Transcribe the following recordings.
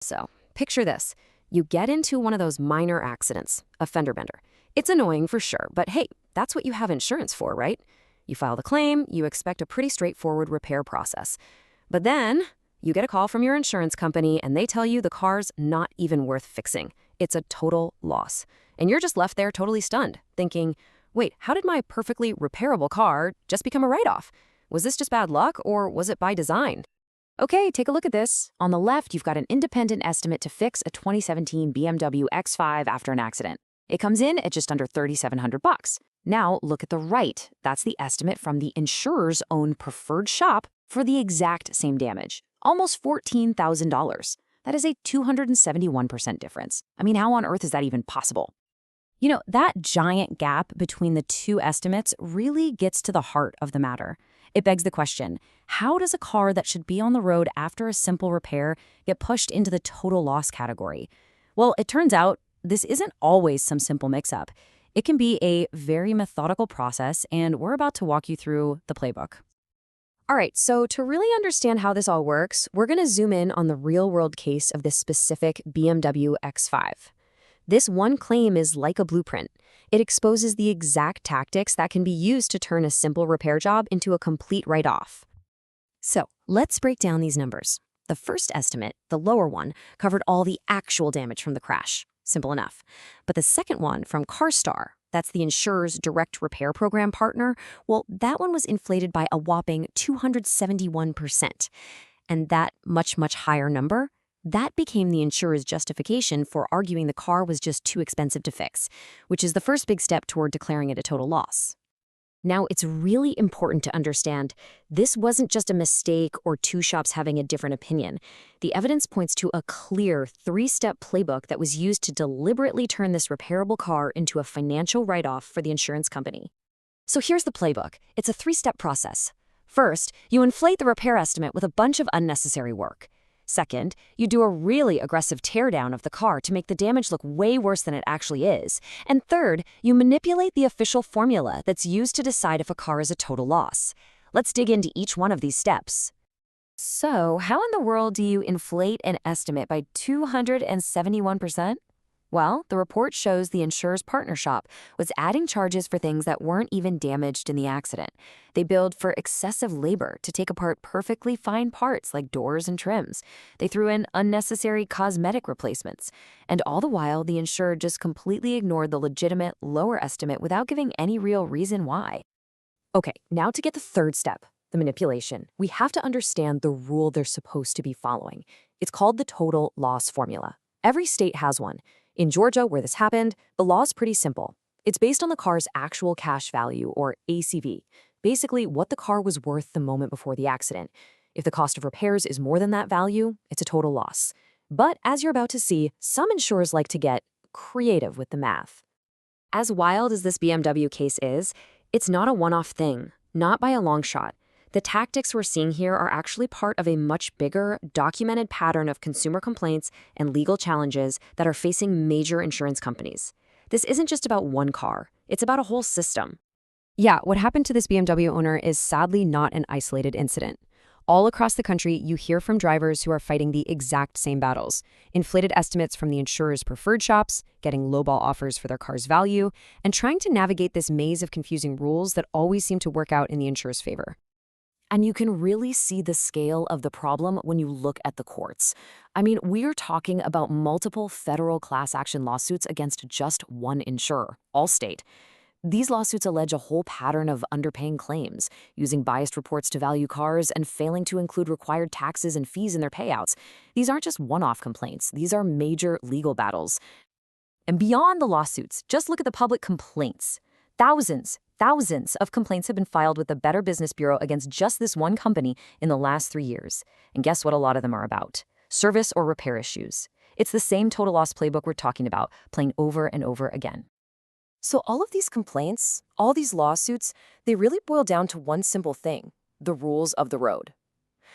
So, picture this. You get into one of those minor accidents, a fender bender. It's annoying for sure, but hey, that's what you have insurance for, right? You file the claim, you expect a pretty straightforward repair process. But then, you get a call from your insurance company and they tell you the car's not even worth fixing. It's a total loss. And you're just left there totally stunned, thinking, wait, how did my perfectly repairable car just become a write-off? Was this just bad luck or was it by design? Okay, take a look at this. On the left, you've got an independent estimate to fix a 2017 BMW X5 after an accident. It comes in at just under $3,700. Now, look at the right. That's the estimate from the insurer's own preferred shop for the exact same damage. Almost $14,000. That is a 271% difference. I mean, how on earth is that even possible? You know, that giant gap between the two estimates really gets to the heart of the matter. It begs the question, how does a car that should be on the road after a simple repair get pushed into the total loss category? Well, it turns out this isn't always some simple mix-up. It can be a very methodical process, and we're about to walk you through the playbook. All right, so to really understand how this all works, we're going to zoom in on the real-world case of this specific BMW X5. This one claim is like a blueprint. It exposes the exact tactics that can be used to turn a simple repair job into a complete write-off. So let's break down these numbers. The first estimate, the lower one, covered all the actual damage from the crash. Simple enough. But the second one from CarStar, that's the insurer's direct repair program partner, well, that one was inflated by a whopping 271%. And that much, much higher number, that became the insurer's justification for arguing the car was just too expensive to fix, which is the first big step toward declaring it a total loss. Now, it's really important to understand this wasn't just a mistake or two shops having a different opinion. The evidence points to a clear three-step playbook that was used to deliberately turn this repairable car into a financial write-off for the insurance company. So here's the playbook. It's a three-step process. First, you inflate the repair estimate with a bunch of unnecessary work. Second, you do a really aggressive teardown of the car to make the damage look way worse than it actually is. And third, you manipulate the official formula that's used to decide if a car is a total loss. Let's dig into each one of these steps. So, how in the world do you inflate an estimate by 271%? Well, the report shows the insurer's partner shop was adding charges for things that weren't even damaged in the accident. They billed for excessive labor to take apart perfectly fine parts like doors and trims. They threw in unnecessary cosmetic replacements. And all the while, the insurer just completely ignored the legitimate lower estimate without giving any real reason why. Okay, now to get the third step, the manipulation. We have to understand the rule they're supposed to be following. It's called the total loss formula. Every state has one. In Georgia, where this happened, the law is pretty simple. It's based on the car's actual cash value, or ACV, basically what the car was worth the moment before the accident. If the cost of repairs is more than that value, it's a total loss. But as you're about to see, some insurers like to get creative with the math. As wild as this BMW case is, it's not a one-off thing, not by a long shot. The tactics we're seeing here are actually part of a much bigger, documented pattern of consumer complaints and legal challenges that are facing major insurance companies. This isn't just about one car, it's about a whole system. Yeah, what happened to this BMW owner is sadly not an isolated incident. All across the country, you hear from drivers who are fighting the exact same battles. Inflated estimates from the insurer's preferred shops, getting lowball offers for their car's value, and trying to navigate this maze of confusing rules that always seem to work out in the insurer's favor. And you can really see the scale of the problem when you look at the courts. I mean, we're talking about multiple federal class action lawsuits against just one insurer, Allstate. These lawsuits allege a whole pattern of underpaying claims, using biased reports to value cars, and failing to include required taxes and fees in their payouts. These aren't just one-off complaints. These are major legal battles. And beyond the lawsuits, just look at the public complaints. Thousands of complaints have been filed with the Better Business Bureau against just this one company in the last 3 years. And guess what a lot of them are about? Service or repair issues. It's the same total loss playbook we're talking about, playing over and over again. So all of these complaints, all these lawsuits, they really boil down to one simple thing: the rules of the road.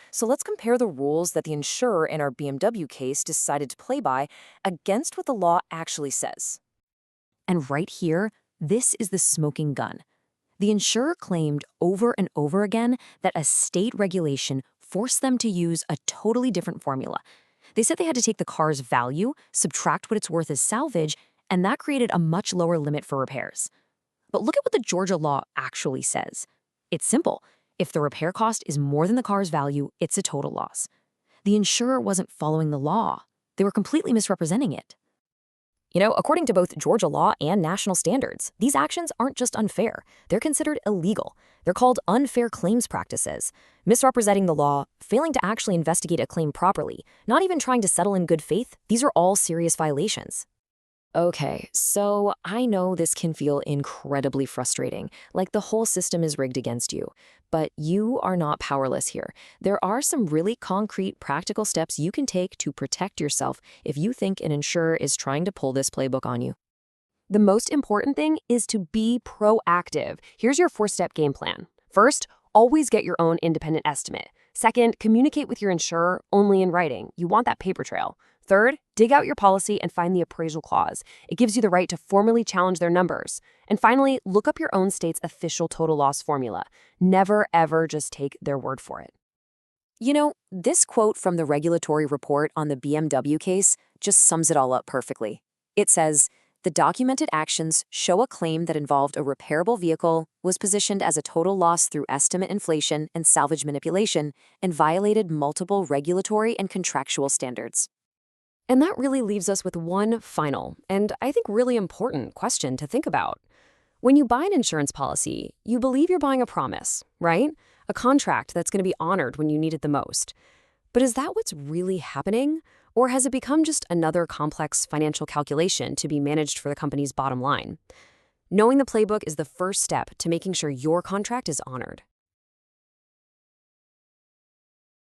So let's compare the rules that the insurer in our BMW case decided to play by against what the law actually says. And right here, this is the smoking gun. The insurer claimed over and over again that a state regulation forced them to use a totally different formula. They said they had to take the car's value, subtract what it's worth as salvage, and that created a much lower limit for repairs. But look at what the Georgia law actually says. It's simple. If the repair cost is more than the car's value, it's a total loss. The insurer wasn't following the law. They were completely misrepresenting it. According to both Georgia law and national standards, these actions aren't just unfair. They're considered illegal. They're called unfair claims practices. Misrepresenting the law, failing to actually investigate a claim properly, not even trying to settle in good faith, these are all serious violations. Okay, so I know this can feel incredibly frustrating, like the whole system is rigged against you. But you are not powerless here. There are some really concrete, practical steps you can take to protect yourself if you think an insurer is trying to pull this playbook on you. The most important thing is to be proactive. Here's your 4-step game plan. First, always get your own independent estimate. Second, communicate with your insurer only in writing. You want that paper trail. Third, dig out your policy and find the appraisal clause. It gives you the right to formally challenge their numbers. And finally, look up your own state's official total loss formula. Never, ever just take their word for it. This quote from the regulatory report on the BMW case just sums it all up perfectly. It says, "The documented actions show a claim that involved a repairable vehicle, was positioned as a total loss through estimate inflation and salvage manipulation, and violated multiple regulatory and contractual standards." And that really leaves us with one final, and I think really important question to think about. When you buy an insurance policy, you believe you're buying a promise, right? A contract that's going to be honored when you need it the most. But is that what's really happening? Or has it become just another complex financial calculation to be managed for the company's bottom line? Knowing the playbook is the first step to making sure your contract is honored.